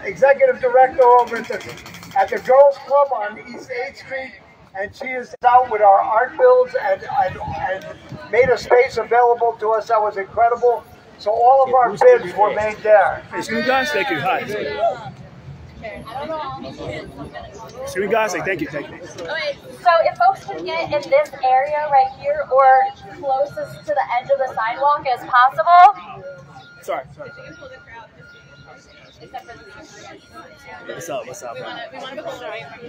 Executive director over at the Girls Club on East 8th Street, and she is out with our art builds and made a space available to us that was incredible. So all of our bids were made there. Excuse me, guys. Thank you. Hi. Excuse me, guys. Thank you. Thank you. Okay, so if folks can get in this area right here or closest to the edge of the sidewalk as possible. Sorry. What's up? What's up? We want to go away from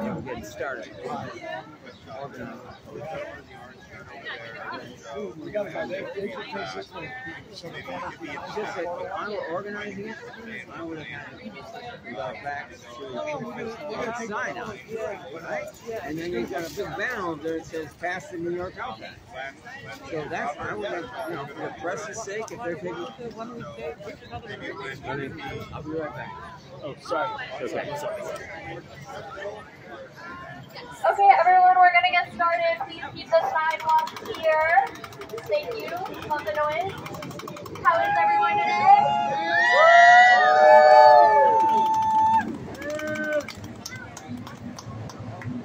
We're getting started. Just that if I were organizing it, I would have had back to sign out, right? And then you've got a big banner over there that says "Pass the New York Health Act." So that's I would have, for the press's sake, if they're taking. I'll be right back. Oh, sorry. Okay. Okay, everyone, we're going to get started. Please keep the sidewalks clear. Thank you. Love the noise. How is everyone today?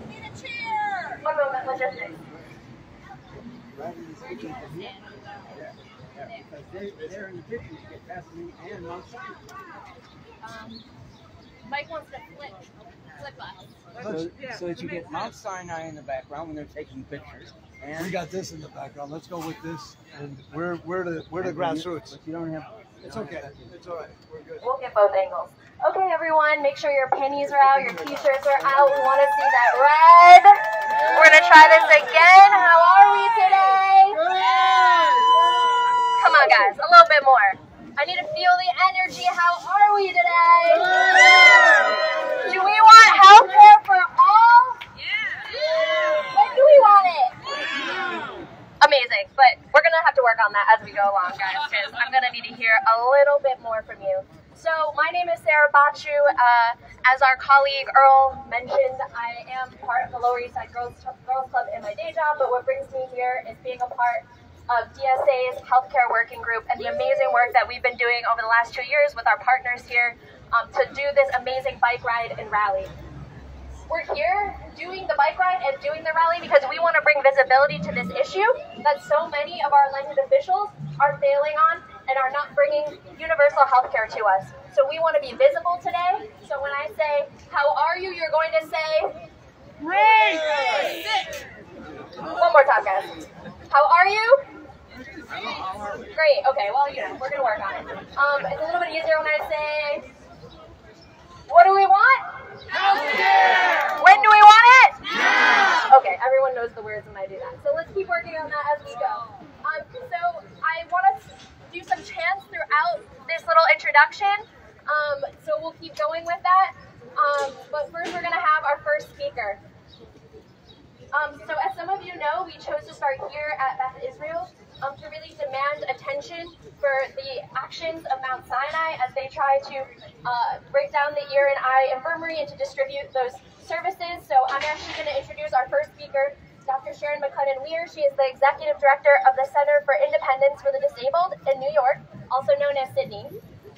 Need a cheer. One moment, logistics. Because they're in the picture to get past me and Mount Sinai. Mike wants to flip us. So that you get Mount Sinai in the background when they're taking pictures. And We got this in the background. Let's go with this, and we're the grassroots. But you don't have. It's okay. It's all right. We're good. We'll get both angles. Okay, everyone, make sure your panties are out, your t-shirts are out. We want to see that red. We're going to try this again. How are we today? Come on, guys, a little bit more. I need to feel the energy. How are we today? Do we want health care for all? Yeah. When do we want it? Amazing, but we're going to have to work on that as we go along, guys, because I'm going to need to hear a little bit more from you. So my name is Sarah Bachu. As our colleague Earl mentioned, I am part of the Lower East Side Girls Club in my day job, but what brings me here is being a part of DSA's healthcare working group and the amazing work that we've been doing over the last 2 years with our partners here to do this amazing bike ride and rally. We're here doing the bike ride and doing the rally because we want to bring visibility to this issue that so many of our elected officials are failing on and are not bringing universal health care to us. So we want to be visible today. So when I say, how are you, you're going to say, great! One more time, guys. How are you? Great, okay, well, we're going to work on it. It's a little bit easier when I say, what do we want? Healthcare! When do we want it? Now! Okay, everyone knows the words when I do that. So let's keep working on that as we go. So I want to do some chants throughout this little introduction. So we'll keep going with that. But first we're going to have our first speaker. So as some of you know, we chose to start here at Beth Israel to really demand attention for the actions of Mount Sinai as they try to break down the ear and eye infirmary and to distribute those services. So I'm actually going to introduce our first speaker, Dr. Sharon McLennan-Weir. She is the Executive Director of the Center for Independence for the Disabled in New York, also known as Sydney.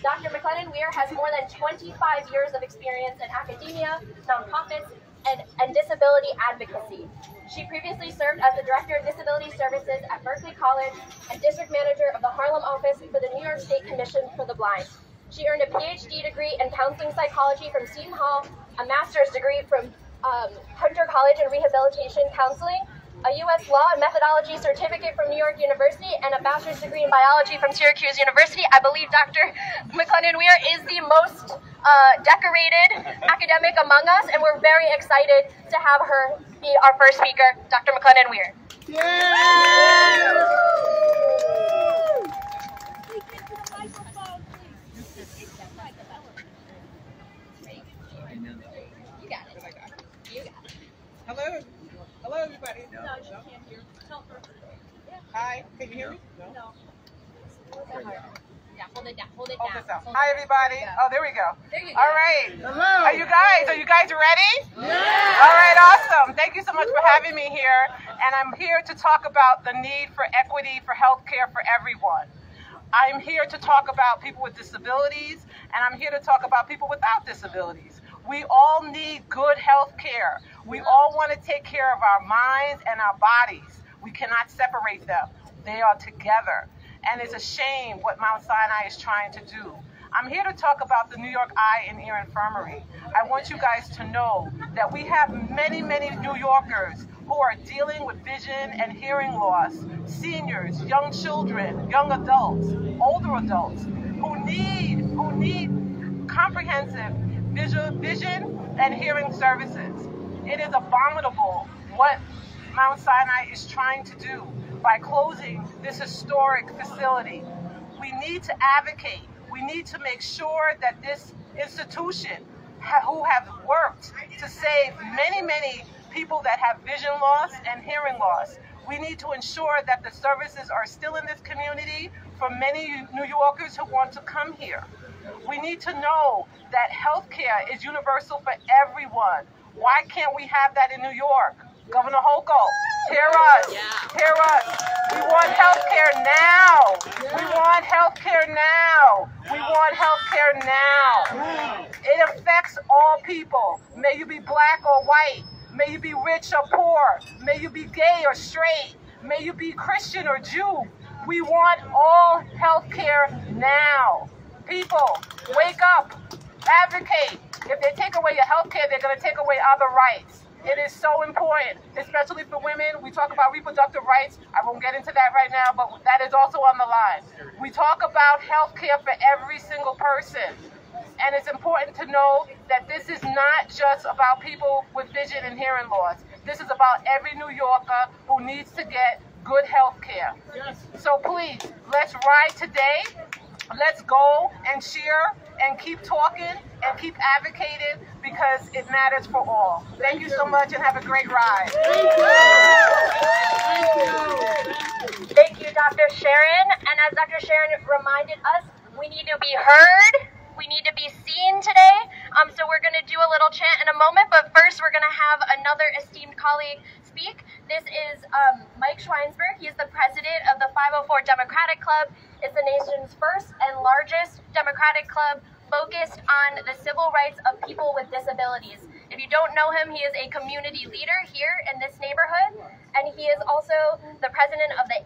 Dr. McLennan-Weir has more than 25 years of experience in academia, nonprofits, and disability advocacy. She previously served as the Director of Disability Services at Berkeley College and District Manager of the Harlem Office for the New York State Commission for the Blind. She earned a PhD degree in counseling psychology from Seton Hall, a master's degree from Hunter College in Rehabilitation Counseling, a U.S. Law and Methodology certificate from New York University, and a bachelor's degree in biology from Syracuse University. I believe Dr. McLennan-Weir is the most decorated academic among us, and we're very excited to have her be our first speaker, Dr. McLennan-Weir. Yeah! Hi, can you hear me? No. Yeah, hold it down. Hold it Hold down. this down. Hi, everybody. Oh, there we go. There you go. All right. Hello. Are you guys ready? Yeah. All right, awesome. Thank you so much for having me here. And I'm here to talk about the need for equity for healthcare for everyone. I'm here to talk about people with disabilities, and I'm here to talk about people without disabilities. We all need good health care. We all want to take care of our minds and our bodies. We cannot separate them. They are together. And it's a shame what Mount Sinai is trying to do. I'm here to talk about the New York Eye and Ear Infirmary. I want you guys to know that we have many, many New Yorkers who are dealing with vision and hearing loss, seniors, young children, young adults, older adults, who need comprehensive vision and hearing services. It is abominable what Mount Sinai is trying to do by closing this historic facility. We need to advocate. We need to make sure that this institution, who have worked to save many, many people that have vision loss and hearing loss, we need to ensure that the services are still in this community for many New Yorkers who want to come here. We need to know that healthcare is universal for everyone. Why can't we have that in New York? Governor Hochul, hear us, hear us. We want healthcare now. We want healthcare now. We want healthcare now. It affects all people. May you be black or white. May you be rich or poor. May you be gay or straight. May you be Christian or Jew. We want all healthcare now. People, wake up, advocate. If they take away your healthcare, they're going to take away other rights. It is so important, especially for women. We talk about reproductive rights. I won't get into that right now, but that is also on the line. We talk about health care for every single person. And it's important to know that this is not just about people with vision and hearing loss. This is about every New Yorker who needs to get good health care. So please, let's ride today. Let's go and cheer and keep talking and keep advocating because it matters for all. Thank you so much and have a great ride. Thank you, Dr. Sharon. And as Dr. Sharon reminded us, we need to be heard. We need to be seen today. So we're going to do a little chant in a moment, but first we're going to have another esteemed colleague speak. This is Mike Schweinsberg. He is the president of the 504 Democratic Club. It's the nation's first and largest Democratic club focused on the civil rights of people with disabilities. If you don't know him, he is a community leader here in this neighborhood, and he is also the president of the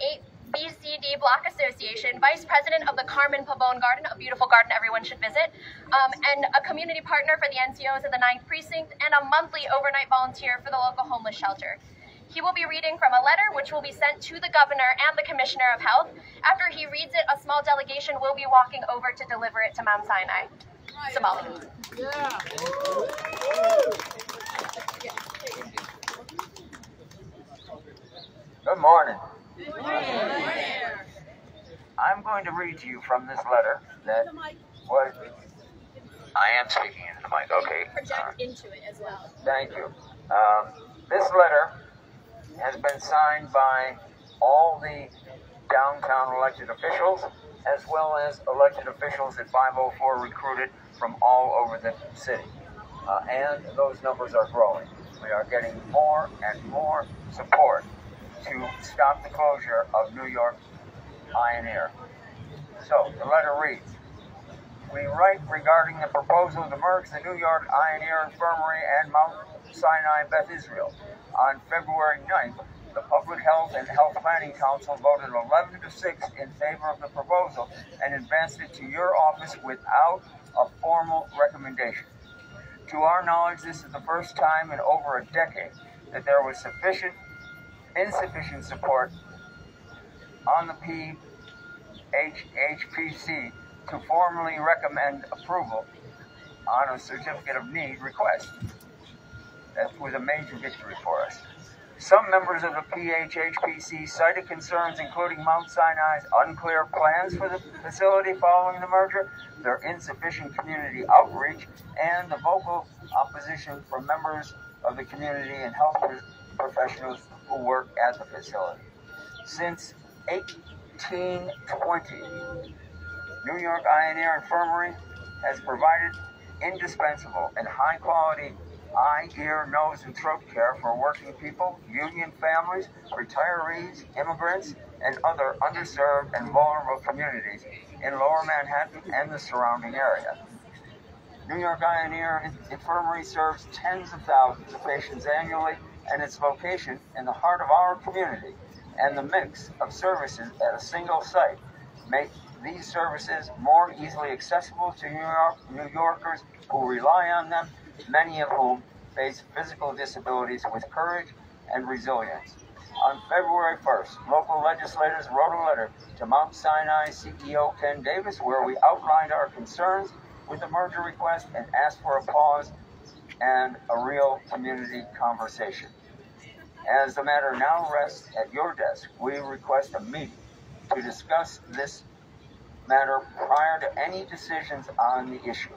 8BCD Block Association, vice president of the Carmen Pavone Garden, a beautiful garden everyone should visit, and a community partner for the NCOs of the 9th Precinct, and a monthly overnight volunteer for the local homeless shelter. He will be reading from a letter which will be sent to the governor and the commissioner of health. After he reads it, a small delegation will be walking over to deliver it to Mount Sinai. Somali. Good morning. I'm going to read to you from this letter that was... I am speaking into the mic, okay. Project into it as well. Thank you. This letter has been signed by all the downtown elected officials, as well as elected officials at 504 recruited from all over the city. And those numbers are growing. We are getting more and more support to stop the closure of New York Eye and Ear. So, the letter reads, we write regarding the proposal to merge the New York Eye and Ear Infirmary and Mount Sinai Beth Israel. On February 9th, the Public Health and Health Planning Council voted 11-6 in favor of the proposal and advanced it to your office without a formal recommendation. To our knowledge, this is the first time in over a decade that there was insufficient support on the HPC to formally recommend approval on a certificate of need request. That was a major victory for us. Some members of the PHHPC cited concerns including Mount Sinai's unclear plans for the facility following the merger, their insufficient community outreach, and the vocal opposition from members of the community and health professionals who work at the facility. Since 1820, New York Eye and Ear Infirmary has provided indispensable and high-quality eye, ear, nose, and throat care for working people, union families, retirees, immigrants, and other underserved and vulnerable communities in Lower Manhattan and the surrounding area. New York Eye and Ear Infirmary serves tens of thousands of patients annually, and its location in the heart of our community and the mix of services at a single site make these services more easily accessible to New Yorkers who rely on them, many of whom face physical disabilities with courage and resilience. On February 1st, local legislators wrote a letter to Mount Sinai CEO Ken Davis where we outlined our concerns with the merger request and asked for a pause and a real community conversation. As the matter now rests at your desk, we request a meeting to discuss this matter prior to any decisions on the issue.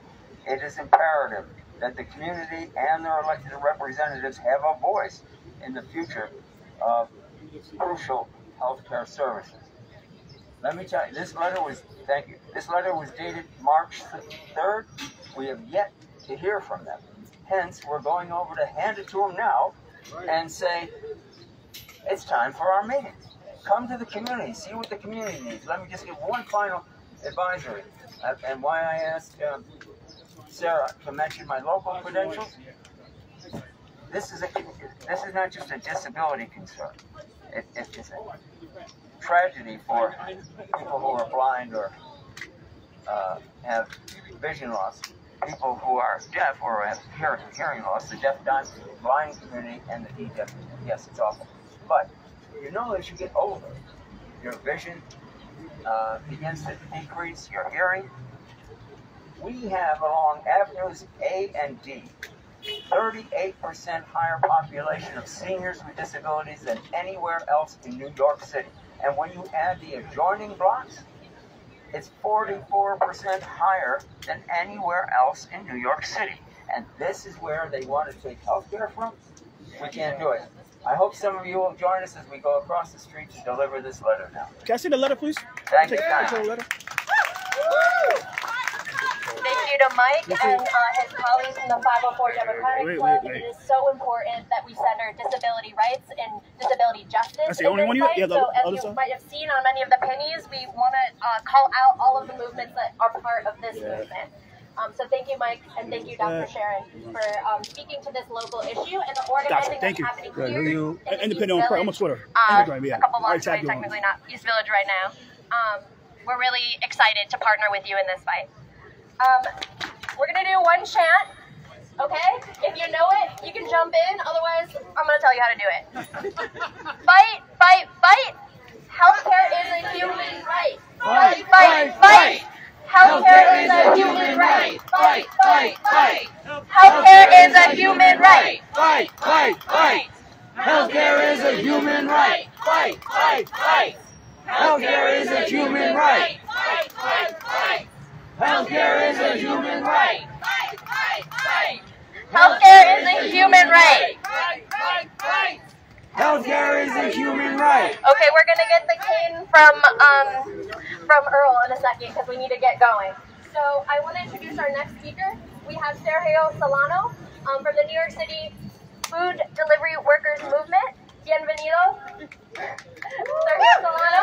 It is imperative that the community and their elected representatives have a voice in the future of crucial healthcare services. Let me tell you, this letter was dated March 3rd. We have yet to hear from them. Hence, we're going over to hand it to them now and say, it's time for our meeting. Come to the community, see what the community needs. Let me just give one final advisory, and why I asked Sarah to mention my local credentials. This is not just a disability concern. It's a tragedy for people who are blind or have vision loss, people who are deaf or have hearing loss, the deaf, blind community, and the deaf. Yes, it's awful. But you know, as you get older, your vision begins to decrease, your hearing. We have along avenues A and D 38% higher population of seniors with disabilities than anywhere else in New York City. And when you add the adjoining blocks, it's 44% higher than anywhere else in New York City. And this is where they want to take healthcare from. We can't do it. I hope some of you will join us as we go across the street to deliver this letter now. Can I see the letter, please? Thank you, Thank you to Mike and his colleagues from the 504 Democratic Club. It is so important that we center disability rights and disability justice. That's the only one you have. So as you might have seen on many of the pennies, we want to call out all of the movements that are part of this movement. So thank you, Mike, and thank you, Dr. Sharon, for speaking to this local issue and the organizing that's happening here. Independent on prayer. I'm on Twitter. A couple blocks away, technically not East Village right now. We're really excited to partner with you in this fight. We're going to do one chant, okay? If you know it, you can jump in. Otherwise, I'm going to tell you how to do it. Fight, fight, fight. Healthcare is a human right. Fight, fight, fight. Healthcare is a human right. Fight, fight, fight. Healthcare is a human right. Fight, fight, fight. Healthcare is a human right. Fight, fight, fight. Healthcare is a human right. Fight, fight, fight. Healthcare is a human right. Fight, fight, fight. Healthcare is a human right. Fight, fight, fight. Healthcare is a human right. Okay, we're gonna get the cane from Earl in a second because we need to get going. So I want to introduce our next speaker. We have Sergio Solano from the New York City Food Delivery Workers Movement. Bienvenido, Sergio Solano.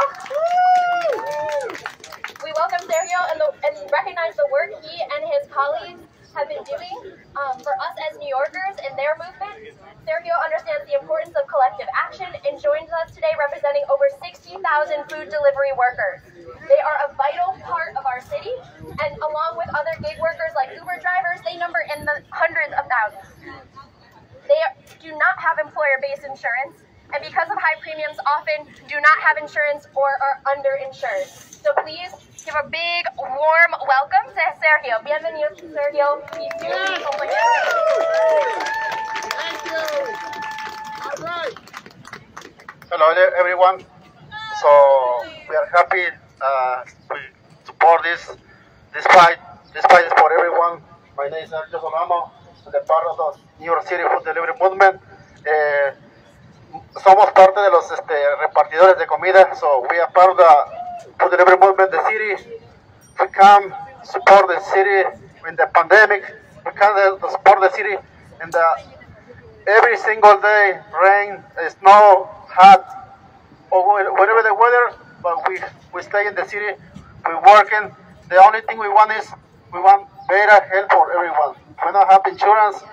We welcome Sergio and recognize the work he and his colleagues have been doing for us as New Yorkers in their movement. Sergio understands the importance of collective action and joins us today representing over 60,000 food delivery workers. They are a vital part of our city, and along with other gig workers like Uber drivers, they number in the hundreds of thousands. They do not have employer-based insurance, and because of high premiums, often do not have insurance or are underinsured. So please give a big, warm welcome to Sergio. Bienvenido, Sergio. Thank you. All right. Hello, everyone. So we are happy to support this fight. This fight is for everyone. My name is Sergio Solano. I'm the part of the New York City Food Delivery Movement. somos parte de los repartidores de comida, so we are part of the food delivery movement in the city. We come support the city in the pandemic. We come to support the city in the every single day, rain, snow, hot, or whatever the weather. But we stay in the city. We're working. The only thing we want is we want better health for everyone. We don't have insurance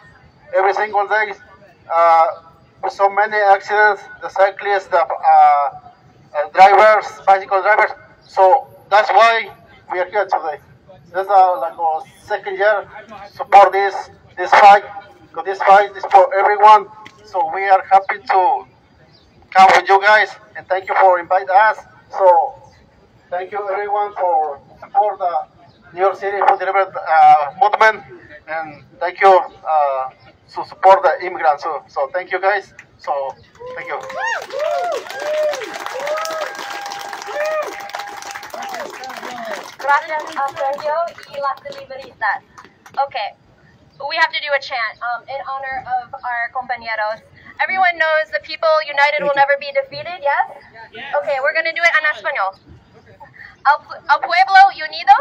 every single day. With so many accidents, the cyclists, the drivers, bicycle drivers. So that's why we are here today. This is like our second year support this fight. Because this fight is for everyone. So we are happy to come with you guys, and thank you for inviting us. So thank you everyone for support the New York City food delivery movement, and thank you to support the immigrants. So thank you guys. So thank you. Gracias a Sergio y las deliveristas. Okay, we have to do a chant in honor of our compañeros. Everyone knows the people united will never be defeated, yes? Okay, we're going to do it en español. Al pueblo unido.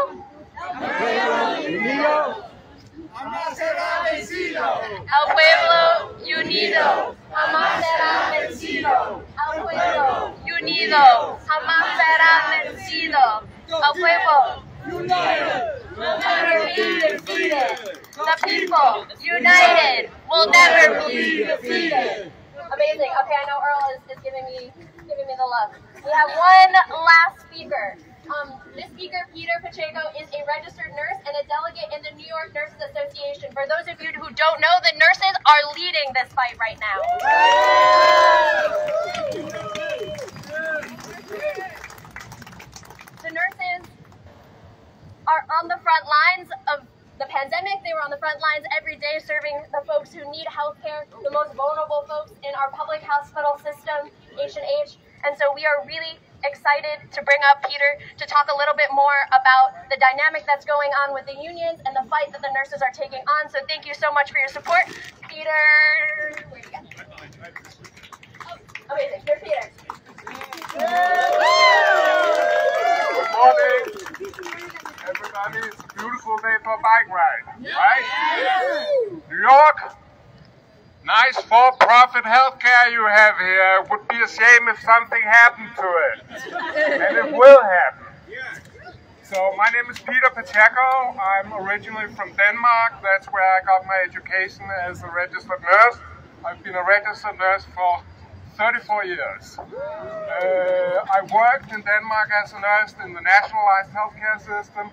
Jamás será vencido. Al pueblo unido. Jamás será vencido. Al pueblo unido. Jamás será vencido. Al pueblo united will never be defeated. The people united will never be defeated. Amazing. Okay, I know Earl is giving me the love. We have one last speaker. This speaker, Peter Pacheco, is a registered nurse and a delegate in the New York Nurses Association. For those of you who don't know, the nurses are leading this fight right now. The nurses are on the front lines of the pandemic. They were on the front lines every day serving the folks who need health care, the most vulnerable folks in our public hospital system, H&H. And so we are really excited to bring up Peter to talk a little bit more about the dynamic that's going on with the unions and the fight that the nurses are taking on. So thank you so much for your support. Peter, where you go? Oh, amazing. Here's Peter. Good morning, everybody. It's a beautiful day for a bike ride, right? New York, nice for-profit healthcare you have here. It would be a shame if something happened to it, and it will happen. So my name is Peter Pacheco. I'm originally from Denmark. That's where I got my education as a registered nurse. I've been a registered nurse for 34 years. I worked in Denmark as a nurse in the nationalized healthcare system,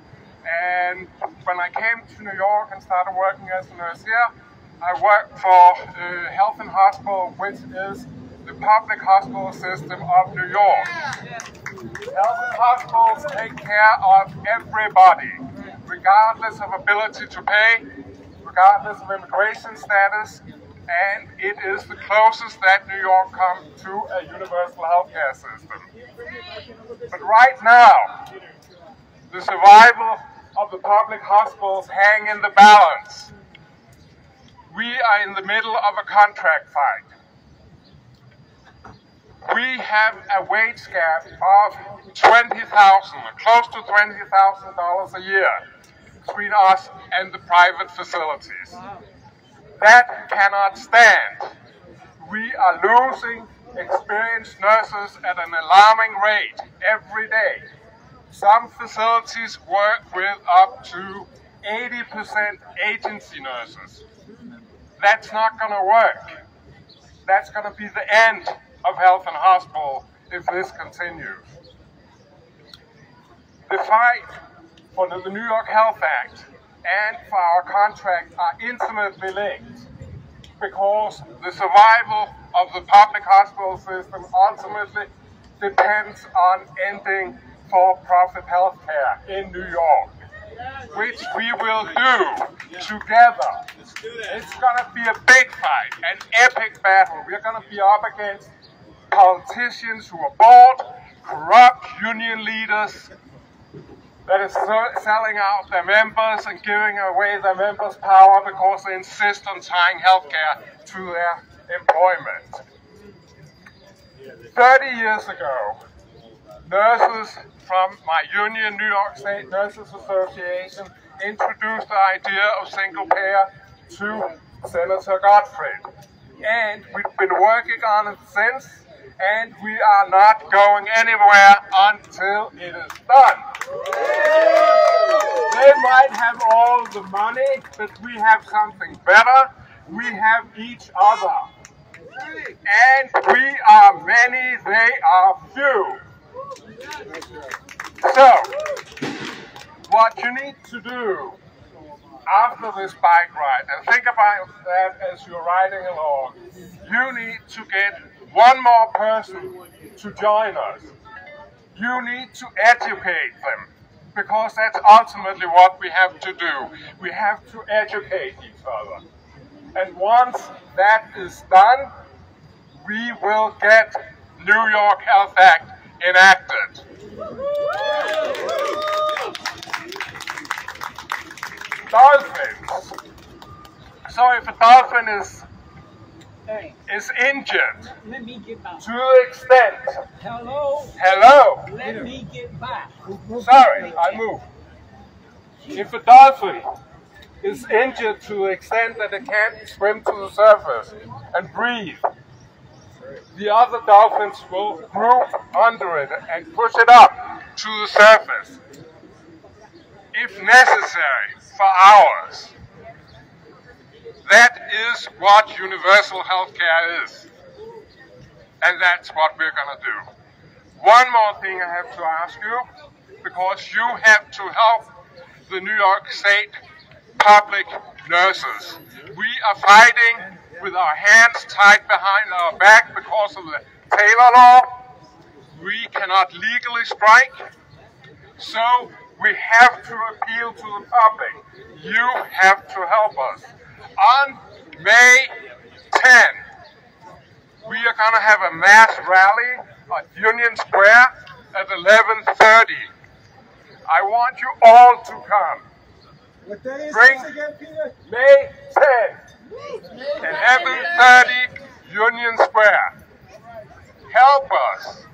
and when I came to New York and started working as a nurse here, I worked for Health and Hospital, which is the public hospital system of New York. Health and hospitals take care of everybody, regardless of ability to pay, regardless of immigration status, and it is the closest that New York comes to a universal healthcare system. But right now, the survival of the public hospitals hang in the balance. We are in the middle of a contract fight. We have a wage gap of $20,000, close to $20,000 a year between us and the private facilities. That cannot stand. We are losing experienced nurses at an alarming rate every day. Some facilities work with up to 80% agency nurses. That's not going to work. That's going to be the end of Health and Hospital if this continues. The fight for the New York Health Act and for our contract are intimately linked, because the survival of the public hospital system ultimately depends on ending for-profit health care in New York, which we will do together. It's going to be a big fight, an epic battle. We're going to be up against politicians who are bored, corrupt union leaders that is selling out their members and giving away their members' power because they insist on tying healthcare to their employment. 30 years ago, nurses from my union, New York State Nurses Association, introduced the idea of single payer to Senator Gottfried. And we've been working on it since, and we are not going anywhere until it is done. They might have all the money, but we have something better. We have each other. And we are many, they are few. So, what you need to do after this bike ride, and think about that as you're riding along, you need to get one more person to join us. You need to educate them, because that's ultimately what we have to do. We have to educate each other. And once that is done, we will get New York Health Act enacted. Dolphins. So if a dolphin is injured Let me get back. to the extent, Hello. Let me get back. sorry, I moved. If a dolphin is injured to the extent that it can't swim to the surface and breathe, the other dolphins will group under it and push it up to the surface, if necessary, for hours. That is what universal health care is. And that's what we're going to do. One more thing I have to ask you, because you have to help the New York State public nurses. We are fighting with our hands tied behind our back because of the Taylor law. We cannot legally strike, so we have to appeal to the public. You have to help us. On May 10, we are going to have a mass rally at Union Square at 11:30. I want you all to come. What day is Bring this again, Peter? May 10, 11:30, Union Square. Help us.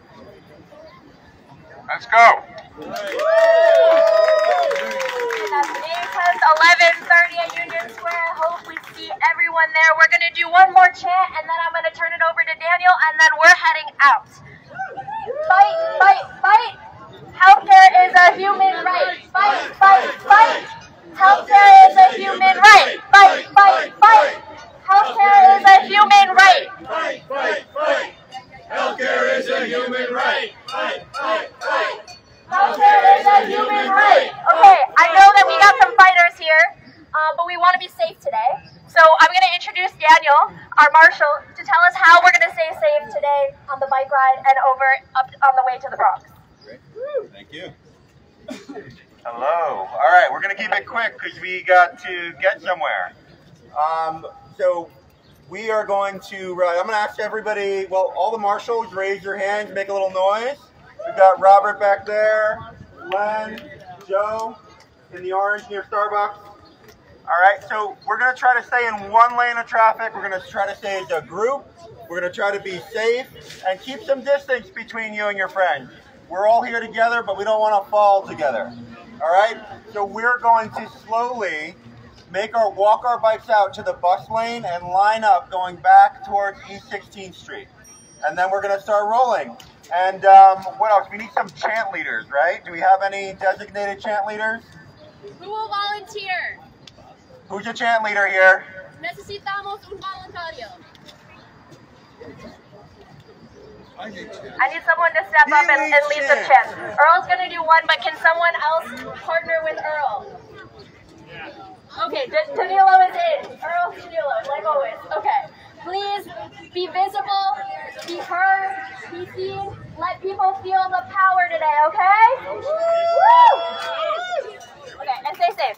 Let's go. That's May 10th, 11:30 at Union Square. I hope we see everyone there. We're going to do one more chant, and then I'm going to turn it over to Daniel, and then we're heading out. Fight, fight, fight. Healthcare is a human right. Fight, fight, fight. Healthcare is a human right. Fight, fight, fight. Healthcare is a human right. Fight, fight, fight. Healthcare is a human right. Fight, fight, fight. Healthcare is a human right. Okay, I know that we got some fighters here, but we want to be safe today. So I'm going to introduce Daniel, our marshal, to tell us how we're going to stay safe today on the bike ride and over up on the way to the Bronx. Great. Thank you. Hello. All right, we're going to keep it quick because we got to get somewhere. So we are going to, I'm going to ask everybody, well, all the marshals, raise your hands, make a little noise. We've got Robert back there, Len, Joe, in the orange near Starbucks. All right, so we're going to try to stay in one lane of traffic. We're going to try to stay as a group. We're going to try to be safe and keep some distance between you and your friends. We're all here together, but we don't want to fall together. All right, so we're going to slowly walk our bikes out to the bus lane and line up going back towards East 16th Street. And then we're going to start rolling. And what else? We need some chant leaders, right? Do we have any designated chant leaders? Who will volunteer? Who's your chant leader here? Necesitamos un voluntario. I need someone to step up and lead the chant. Earl's going to do one, but can someone else partner with Earl? Okay, Danilo is in. Earl, Danilo, like always. Okay. Please be visible, be heard, be seen. Let people feel the power today, okay? Woo! Okay, and stay safe.